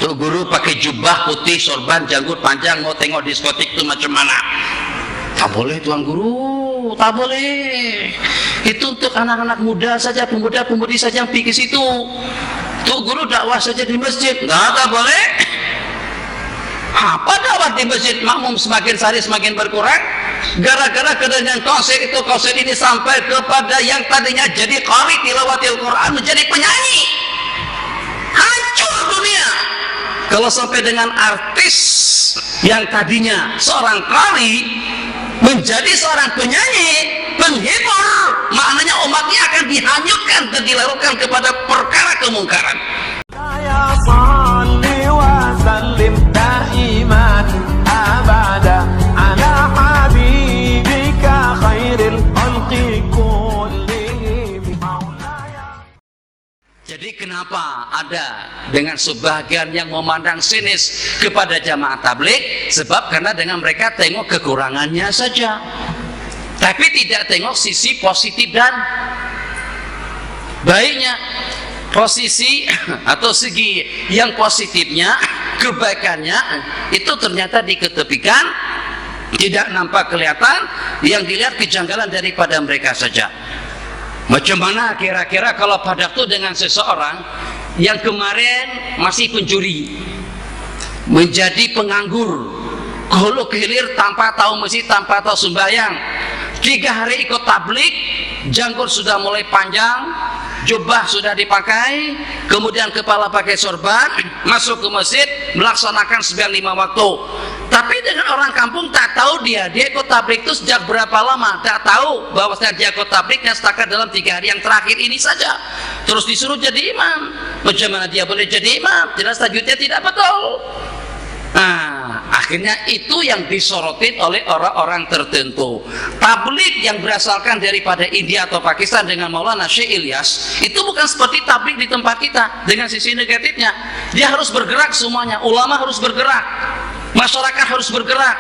Tuh guru pakai jubah putih, sorban, janggut panjang, mau tengok diskotik tuh macam mana? Tak boleh tuan guru, tak boleh. Itu untuk anak-anak muda saja, pemuda-pemudi saja yang pergi ke situ. Tuh guru dakwah saja di masjid, tak boleh. Apa dakwah di masjid? Makmum semakin hari semakin berkurang. Gara-gara keadaan konser itu, konser ini sampai kepada yang tadinya jadi qari tilawatil Quran menjadi penyanyi. Hancur dunia. Kalau sampai dengan artis yang tadinya seorang qari menjadi seorang penyanyi, penghibur, maknanya umatnya akan dihanyutkan dan dilarutkan kepada perkara kemungkaran. Ya salli wa sallim daiman abada ala habibika khairil khalqi kullihim. Jadi kenapa ada dengan sebagian yang memandang sinis kepada jamaah tabligh? Sebab karena dengan mereka tengok kekurangannya saja, tapi tidak tengok sisi positif dan baiknya. Posisi atau segi yang positifnya, kebaikannya itu ternyata diketepikan, tidak nampak kelihatan, yang dilihat kejanggalan daripada mereka saja. Macam mana kira-kira kalau pada itu dengan seseorang yang kemarin masih pencuri menjadi penganggur, hulu hilir tanpa tahu masjid, tanpa tahu sembahyang, 3 hari ikut tabligh, janggut sudah mulai panjang, jubah sudah dipakai, kemudian kepala pakai sorban, masuk ke masjid melaksanakan sembahyang 5 waktu. Tapi dengan orang kampung tak tahu dia ikut tabligh itu sejak berapa lama, tak tahu bahwa dia ikut tablighnya setakat dalam 3 hari yang terakhir ini saja. Terus disuruh jadi imam. Macam mana dia boleh jadi imam? Jelas tajwidnya tidak betul. Nah, akhirnya itu yang disorotin oleh orang-orang tertentu. Tabligh yang berasalkan daripada India atau Pakistan dengan Maulana Syekh Ilyas itu bukan seperti tabligh di tempat kita dengan sisi negatifnya. Dia harus bergerak semuanya, ulama harus bergerak, masyarakat harus bergerak.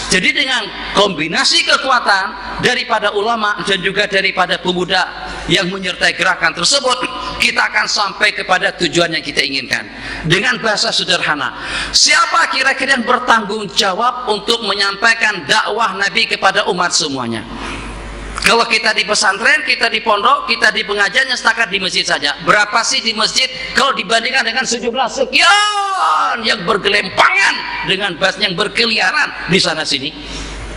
Jadi dengan kombinasi kekuatan daripada ulama dan juga daripada pemuda yang menyertai gerakan tersebut, kita akan sampai kepada tujuan yang kita inginkan. Dengan bahasa sederhana, siapa kira-kira yang bertanggung jawab untuk menyampaikan dakwah Nabi kepada umat semuanya? Kalau kita di pesantren, kita di pondok, kita di pengajian yang setakat di masjid saja. Berapa sih di masjid kalau dibandingkan dengan 17 sekian yang bergelempangan dengan bass yang berkeliaran di sana sini?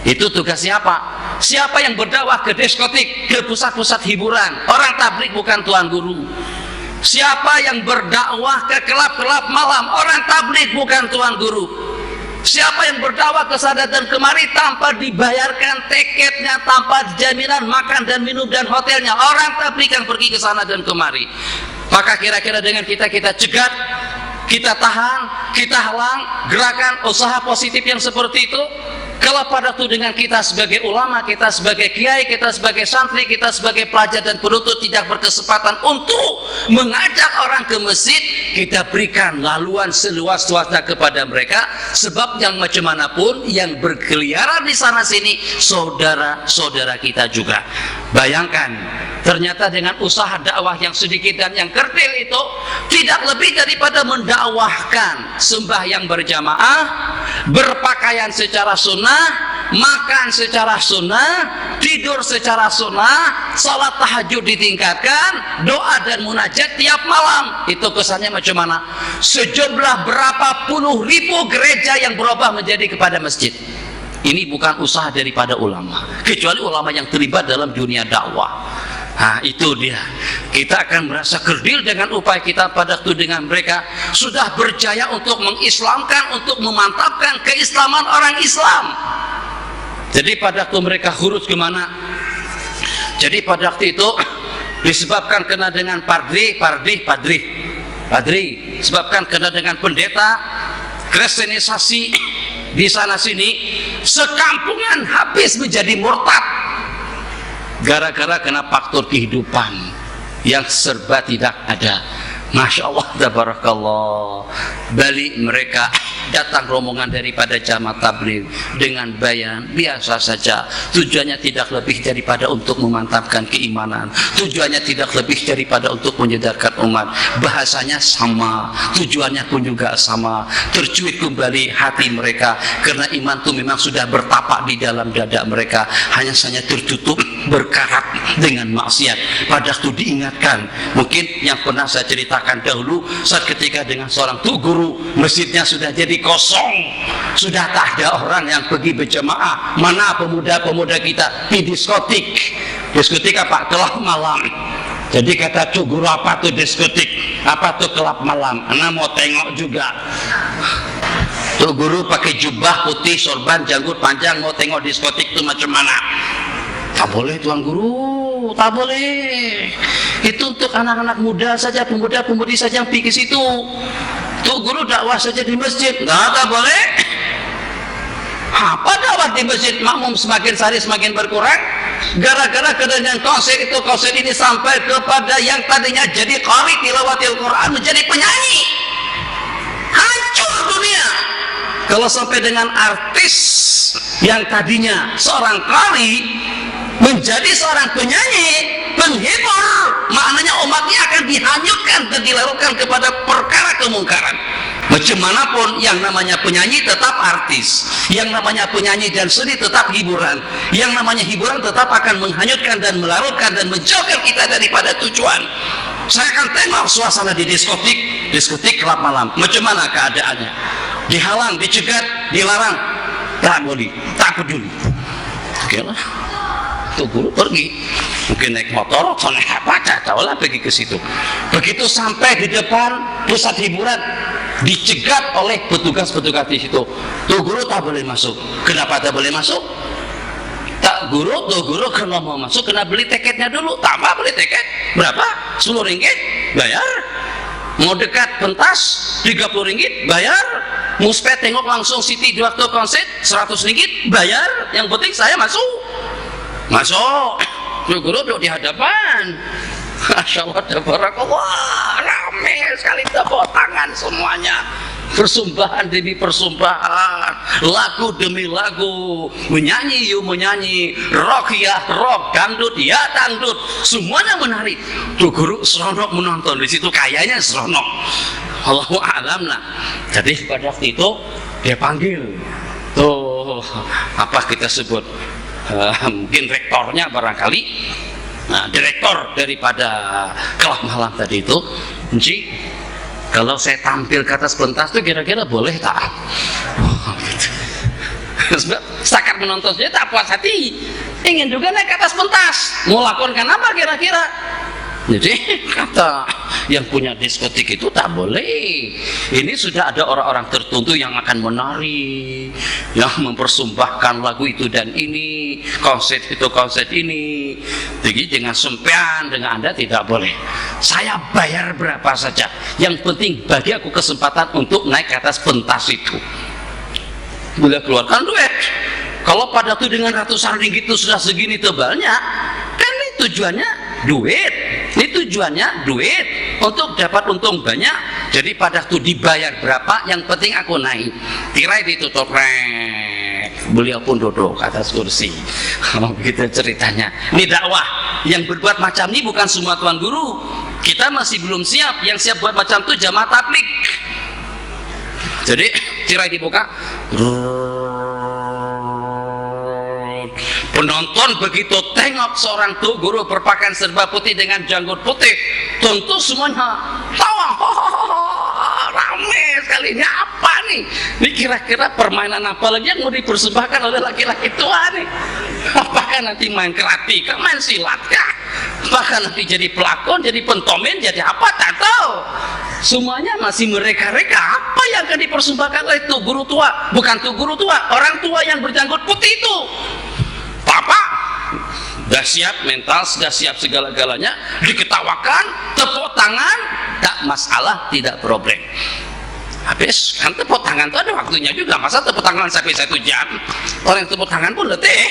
Itu tugas siapa? Siapa yang berdakwah ke diskotik, ke pusat-pusat hiburan? Orang tabligh bukan tuan guru. Siapa yang berdakwah ke kelab-kelab malam? Orang tabligh bukan tuan guru. Siapa yang berdakwah ke sana dan kemari tanpa dibayarkan tiketnya, tanpa jaminan makan dan minum dan hotelnya? Orang tabligh yang pergi ke sana dan kemari. Maka kira-kira dengan kita cegat, kita tahan, kita halang gerakan usaha positif yang seperti itu. Kalau pada itu dengan kita sebagai ulama, kita sebagai kiai, kita sebagai santri, kita sebagai pelajar dan penuntut tidak berkesempatan untuk mengajak orang ke masjid, kita berikan laluan seluas-luasnya kepada mereka. Sebab yang macam manapun yang berkeliaran di sana sini saudara-saudara kita juga. Bayangkan, ternyata dengan usaha dakwah yang sedikit dan yang kerdil itu tidak lebih daripada mendakwahkan sembahyang berjamaah, berpakaian secara sunnah, makan secara sunnah, tidur secara sunnah, salat tahajud ditingkatkan, doa dan munajat tiap malam. Itu kesannya macam mana? Sejumlah berapa puluh ribu gereja yang berubah menjadi kepada masjid. Ini bukan usaha daripada ulama, kecuali ulama yang terlibat dalam dunia dakwah. Nah, itu dia. Kita akan merasa kerdil dengan upaya kita pada waktu dengan mereka sudah berjaya untuk mengislamkan, untuk memantapkan keislaman orang Islam. Jadi pada waktu mereka huruf kemana? Jadi pada waktu itu disebabkan kena dengan padri, sebabkan kena dengan pendeta, kristenisasi di sana sini, sekampungan habis menjadi murtad. Gara-gara kena faktor kehidupan yang serba tidak ada. Masya Allah, tabarakallah. Balik mereka datang rombongan daripada jamaah tabligh dengan bayan biasa saja, tujuannya tidak lebih daripada untuk memantapkan keimanan, tujuannya tidak lebih daripada untuk menyadarkan umat, bahasanya sama, tujuannya pun juga sama, tercuit kembali hati mereka, karena iman itu memang sudah bertapak di dalam dada mereka, hanya saja tertutup berkarat dengan maksiat. Pada waktu diingatkan, mungkin yang pernah saya ceritakan dahulu, saat ketika dengan seorang tuh guru, masjidnya sudah jadi kosong, sudah tak ada orang yang pergi berjamaah, mana pemuda-pemuda kita di diskotik. Diskotik apa? Kelab malam. Jadi kata tuh guru, apa tuh diskotik, apa tuh kelab malam, anak mau tengok juga. Tuh guru pakai jubah putih, sorban, janggut panjang, mau tengok diskotik itu macam mana? Tak boleh tuan guru, tak boleh. Itu untuk anak-anak muda saja, pemuda-pemudi saja yang pergi ke situ. Tuh guru dakwah saja di masjid, tak boleh. Apa dakwah di masjid? Makmum semakin hari semakin berkurang. Gara-gara kedengaran konser itu, konser ini sampai kepada yang tadinya jadi qari tilawatil Quran menjadi penyanyi. Hancur dunia. Kalau sampai dengan artis yang tadinya seorang qari menjadi seorang penyanyi, penghibur, maknanya umatnya akan dihanyutkan dan dilarutkan kepada perkara kemungkaran. Macam manapun, yang namanya penyanyi tetap artis, yang namanya penyanyi dan seni tetap hiburan, yang namanya hiburan tetap akan menghanyutkan dan melarutkan dan menjauhkan kita daripada tujuan. Saya akan tengok suasana di diskotik kelab malam, macam mana keadaannya, dihalang, dicegat, dilarang, tak boleh, tak peduli. Oke lah, tuh guru pergi, mungkin naik motor atau naik apa, tak tahu lah, pergi ke situ. Begitu sampai di depan pusat hiburan, dicegat oleh petugas-petugas di situ. Tuh guru tak boleh masuk. Kenapa tak boleh masuk? Tak guru, tuh guru kalau mau masuk kena beli tiketnya dulu. Tak apa, beli tiket berapa? 10 ringgit bayar. Mau dekat pentas 30 ringgit bayar. Mau supaya tengok langsung Siti di waktu konser 100 ringgit bayar. Yang penting saya masuk. Masuk. Tuh guru duduk di hadapan. Masya Allah, tabarakallah, rame sekali, tepuk tangan semuanya, persembahan demi persembahan, lagu demi lagu, menyanyi yuk menyanyi, rock ya rock, dangdut ya dangdut, semuanya menari. Tuh guru seronok menonton di situ, kayaknya seronok, Allahu a'lam lah. Jadi pada waktu itu dia panggil tuh apa kita sebut, mungkin rektornya barangkali. Nah, direktor daripada kelab malam tadi itu, Nci, kalau saya tampil ke atas pentas itu kira-kira boleh tak? Gitu. Setakat menonton saja tak puas hati, ingin juga naik ke atas pentas, mau lakukan apa kira-kira? Jadi kata yang punya diskotik itu tak boleh. Ini sudah ada orang-orang tertentu yang akan menari, yang mempersembahkan lagu itu dan ini, konser itu konser ini. Jadi dengan sempian dengan Anda tidak boleh. Saya bayar berapa saja. Yang penting bagi aku kesempatan untuk naik ke atas pentas itu. Boleh keluarkan duit. Kalau pada itu dengan ratusan ringgit itu sudah segini tebalnya, kan ini tujuannya duit. Ini tujuannya duit untuk dapat untung banyak. Jadi pada itu dibayar berapa, yang penting aku naik. Tirai ditutup, beliau pun duduk atas kursi. Begitu ceritanya. Ini dakwah. Yang berbuat macam ini bukan semua tuan guru. Kita masih belum siap. Yang siap buat macam itu jamaah tabligh. Jadi tirai dibuka, penonton begitu tengok seorang tuh guru berpakaian serba putih dengan janggut putih, tentu semuanya tawa, rame sekali. Ini apa nih? Ini kira-kira permainan apa lagi yang mau dipersembahkan oleh laki-laki tua nih? Apakah nanti main keratika, main silat kah? Apakah nanti jadi pelakon, jadi pentomin, jadi apa? Tak tahu. Semuanya masih mereka-reka. Apa yang akan dipersembahkan oleh tuh guru tua? Bukan tuh guru tua, orang tua yang berjanggut putih itu. Papa sudah siap mental, sudah siap segala-galanya, diketawakan, tepuk tangan, tak masalah, tidak problem. Habis, kan tepuk tangan itu ada waktunya juga. Masa tepuk tangan sampai 1 jam? Orang yang tepuk tangan pun letih,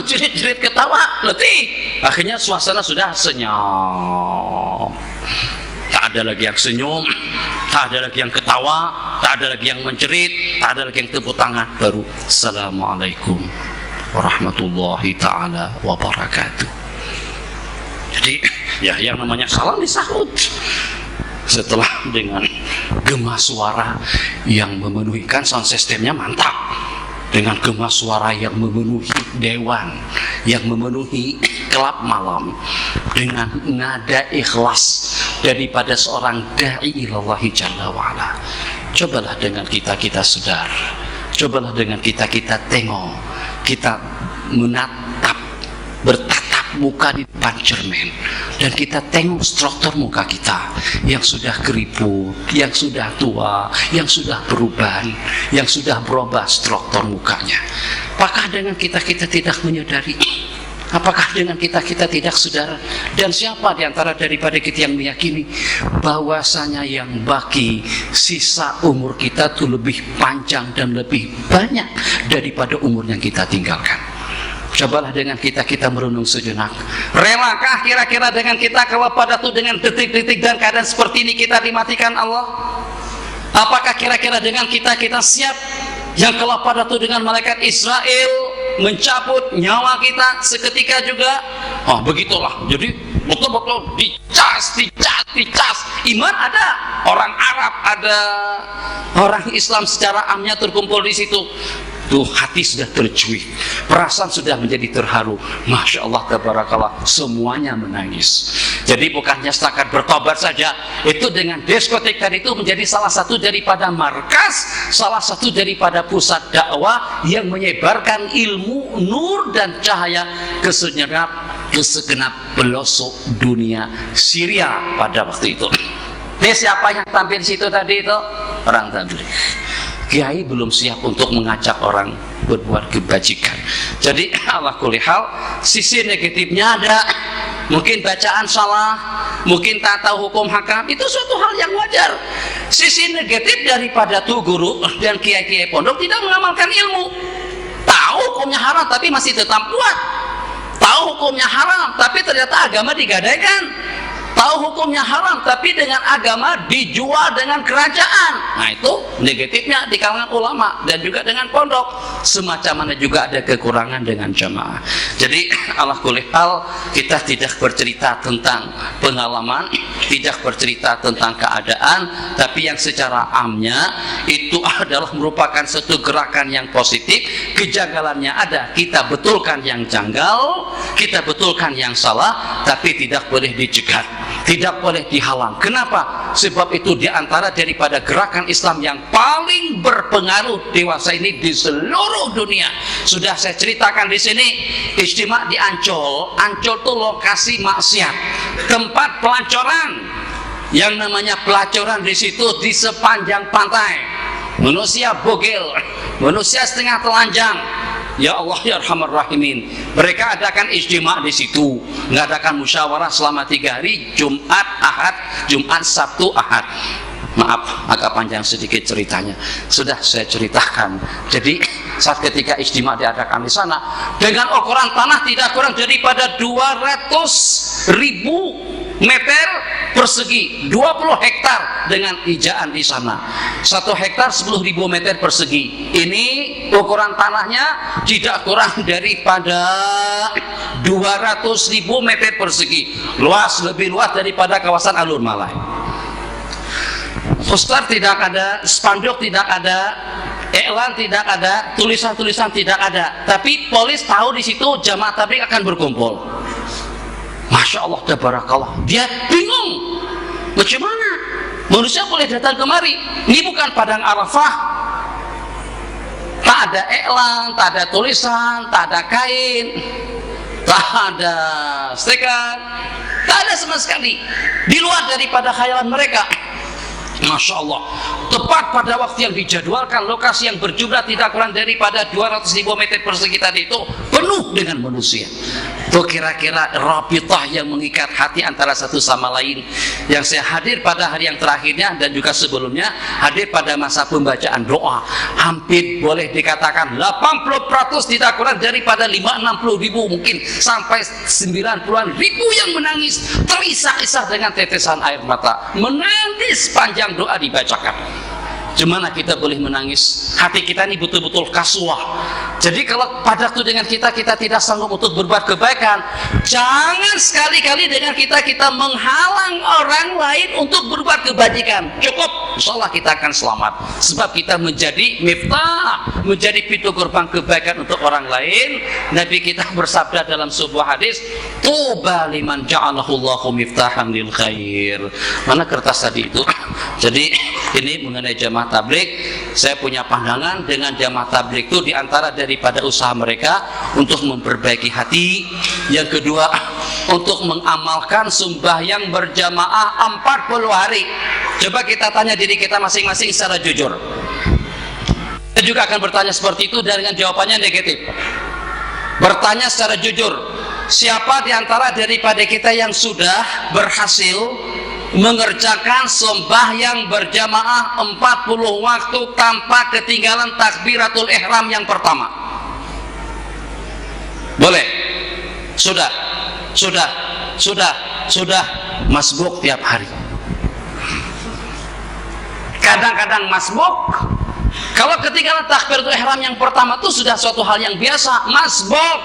jerit-jerit ketawa, letih. Akhirnya suasana sudah senyum. Tak ada lagi yang senyum, Tak ada lagi yang ketawa, tak ada lagi yang menjerit, tak ada lagi yang tepuk tangan. Baru Assalamualaikum warahmatullahi ta'ala wabarakatuh. Jadi ya yang namanya salam disahut setelah dengan gema suara yang memenuhi, kan sound systemnya mantap, dengan gema suara yang memenuhi dewan, yang memenuhi kelab malam, dengan nada ikhlas daripada seorang da'i ilallahi jalla wa'ala. Cobalah dengan kita sedar, cobalah dengan kita tengok, kita menatap, bertatap muka di depan cermin, dan kita tengok struktur muka kita yang sudah keriput, yang sudah tua, yang sudah perubahan, yang sudah berubah struktur mukanya. Apakah dengan kita tidak menyadari? Apakah dengan kita tidak sadar? Dan siapa diantara daripada kita yang meyakini bahwasanya yang baki sisa umur kita itu lebih panjang dan lebih banyak daripada umur yang kita tinggalkan? Cobalah dengan kita merenung sejenak. Relakah kira-kira dengan kita kalau pada tuh dengan detik-detik dan keadaan seperti ini kita dimatikan Allah? Apakah kira-kira dengan kita siap yang kalau pada tuh dengan malaikat Israel mencabut nyawa kita seketika juga? Oh begitulah. Jadi betul-betul dicas. Iman ada, orang Arab ada, orang Islam secara amnya terkumpul di situ. Tuh hati sudah tercuit, perasaan sudah menjadi terharu. Masya Allah, tabarakallah, semuanya menangis. Jadi bukannya setakat bertobat saja, itu dengan diskotik tadi itu menjadi salah satu daripada markas, salah satu daripada pusat dakwah yang menyebarkan ilmu, nur dan cahaya ke segenap pelosok dunia Syria pada waktu itu. Ini siapa yang tampil di situ tadi itu? Orang tabligh. Kiai belum siap untuk mengajak orang berbuat kebajikan. Jadi ala kulli hal, sisi negatifnya ada. Mungkin bacaan salah, mungkin tak tahu hukum hakam, itu suatu hal yang wajar. Sisi negatif daripada tuh guru dan kiai-kiai pondok tidak mengamalkan ilmu. Tahu hukumnya haram tapi masih tetap kuat. Tahu hukumnya haram tapi ternyata agama digadaikan. Tahu hukumnya haram tapi dengan agama dijual dengan kerajaan. Nah itu negatifnya di kalangan ulama dan juga dengan pondok. Semacam mana juga ada kekurangan dengan jamaah. Jadi ala kulli hal, kita tidak bercerita tentang pengalaman, tidak bercerita tentang keadaan, tapi yang secara amnya itu adalah merupakan satu gerakan yang positif. Kejanggalannya ada, kita betulkan yang janggal, kita betulkan yang salah, tapi tidak boleh dicegat, tidak boleh dihalang. Kenapa? Sebab itu diantara daripada gerakan Islam yang paling berpengaruh dewasa ini di seluruh dunia. Sudah saya ceritakan di sini, ijtima' di Ancol. Ancol itu lokasi maksiat, tempat pelacuran. Yang namanya pelacuran di situ di sepanjang pantai. Manusia bogel, manusia setengah telanjang. Ya Allah ya Arhamar Rahimin. Mereka adakan ijtima' di situ, mengadakan musyawarah selama 3 hari, Jumat, Ahad, Jumat, Sabtu, Ahad. Maaf, agak panjang sedikit ceritanya. Sudah saya ceritakan. Jadi saat ketika ijtima' diadakan di sana, dengan ukuran tanah tidak kurang daripada 200.000 meter persegi, 20 hektar dengan ijaan di sana. 1 hektar 10.000 meter persegi. Ini ukuran tanahnya tidak kurang daripada 200.000 meter persegi. Luas, lebih luas daripada kawasan Alur Malai. Poster tidak ada, spanduk tidak ada, iklan tidak ada, tulisan-tulisan tidak ada. Tapi polis tahu di situ jamaah tabligh akan berkumpul. Masya Allah, tabarakallah. Dia bingung, bagaimana manusia boleh datang kemari? Ini bukan padang Arafah. Tak ada iklan, tak ada tulisan, tak ada kain, tak ada stiker, tak ada sama sekali. Di luar daripada khayalan mereka. Masya Allah, tepat pada waktu yang dijadwalkan, lokasi yang berjumlah tidak kurang daripada 200.000 meter persegi tadi itu penuh dengan manusia. Itu kira-kira rabithah yang mengikat hati antara satu sama lain. Yang saya hadir pada hari yang terakhirnya dan juga sebelumnya hadir pada masa pembacaan doa, hampir boleh dikatakan 80% tidak kurang daripada 5-60 ribu, mungkin sampai 90-an ribu yang menangis, terisak-isak dengan tetesan air mata, menangis panjang doa dibacakan. Gimana kita boleh menangis? Hati kita ini betul-betul kasuah. Jadi kalau pada waktu dengan kita tidak sanggup untuk berbuat kebaikan, jangan sekali-kali dengan kita menghalang orang lain untuk berbuat kebajikan. Cukup, insyaallah kita akan selamat. Sebab kita menjadi miftah, menjadi pintu gerbang kebaikan untuk orang lain. Nabi kita bersabda dalam sebuah hadis, "Tuba liman ja'alahullahu miftahan lil khair." Mana kertas tadi itu? Jadi ini mengenai jamaah tabligh, saya punya pandangan dengan jamaah tabligh itu diantara daripada usaha mereka untuk memperbaiki hati. Yang kedua, untuk mengamalkan sembahyang berjamaah 40 hari. Coba kita tanya diri kita masing-masing secara jujur. Saya juga akan bertanya seperti itu dengan jawabannya negatif. Bertanya secara jujur, siapa diantara daripada kita yang sudah berhasil mengerjakan sembahyang berjamaah 40 waktu tanpa ketinggalan takbiratul ihram yang pertama? Boleh? Sudah masbuk tiap hari. Kadang-kadang masbuk. Kalau ketinggalan takbiratul ihram yang pertama itu sudah suatu hal yang biasa, masbuk.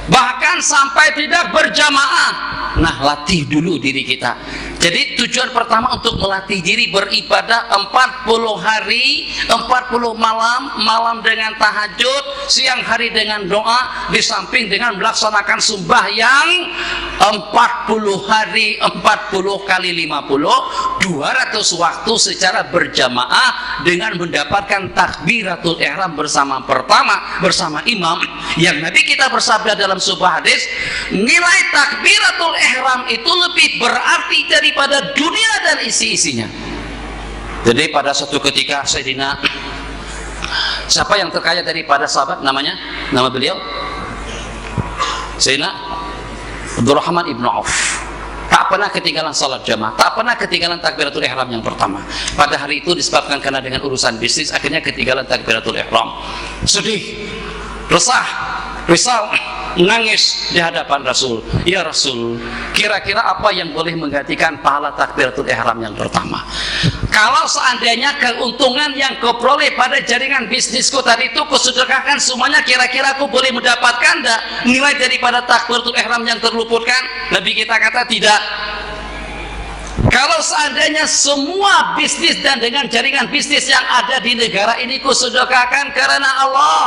Bahkan sampai tidak berjamaah. Nah, latih dulu diri kita. Jadi tujuan pertama untuk melatih diri beribadah 40 hari, 40 malam dengan tahajud, siang hari dengan doa, di samping dengan melaksanakan sembahyang 40 hari, 40 kali 50, 200 waktu secara berjamaah dengan mendapatkan takbiratul ihram bersama imam. Yang Nabi kita bersabda dalam sebuah hadis, nilai takbiratul ihram itu lebih berarti daripada dunia dan isi-isinya. Jadi pada suatu ketika Sayyidina, siapa yang terkaya daripada sahabat, nama beliau Sayyidina Abdurrahman ibn Auf, tak pernah ketinggalan salat jamaah, tak pernah ketinggalan takbiratul ihram yang pertama. Pada hari itu disebabkan karena dengan urusan bisnis akhirnya ketinggalan takbiratul ihram. Sedih, resah, risau, nangis di hadapan Rasul. Ya Rasul, kira-kira apa yang boleh menggantikan pahala takbiratul ihram yang pertama? Kalau seandainya keuntungan yang kau peroleh pada jaringan bisnisku tadi itu kau sedekahkan semuanya, kira-kira aku boleh mendapatkan enggak nilai daripada takbiratul ihram yang terluputkan? Nabi kita kata tidak. Kalau seandainya semua bisnis dan dengan jaringan bisnis yang ada di negara ini ku sedekahkan karena Allah,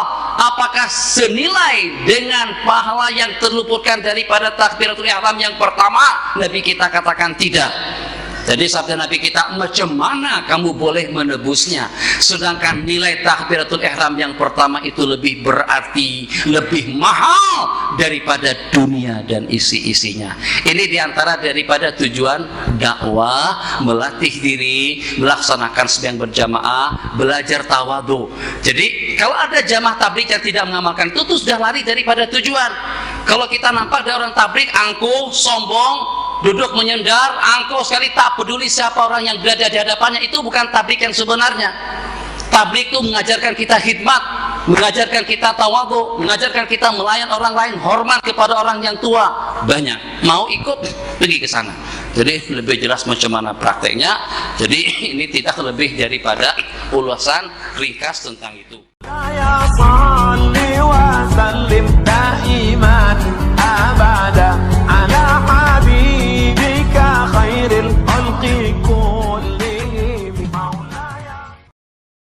apakah senilai dengan pahala yang terluputkan daripada takbiratul ihram yang pertama? Nabi kita katakan tidak. Jadi sabda Nabi kita, macam mana kamu boleh menebusnya sedangkan nilai takbiratul ihram yang pertama itu lebih berarti, lebih mahal daripada dunia dan isi-isinya. Ini diantara daripada tujuan dakwah, melatih diri, melaksanakan sembahyang berjamaah, belajar tawadhu. Jadi kalau ada jamaah tabligh yang tidak mengamalkan itu sudah lari daripada tujuan. Kalau kita nampak ada orang tabligh angkuh, sombong, duduk menyendar, angkuh sekali, tak peduli siapa orang yang berada di hadapannya, itu bukan tabligh yang sebenarnya. Tabligh itu mengajarkan kita khidmat, mengajarkan kita tawadhu, mengajarkan kita melayan orang lain, hormat kepada orang yang tua. Banyak mau ikut pergi ke sana. Jadi lebih jelas macam mana prakteknya. Jadi ini tidak lebih daripada ulasan ringkas tentang itu.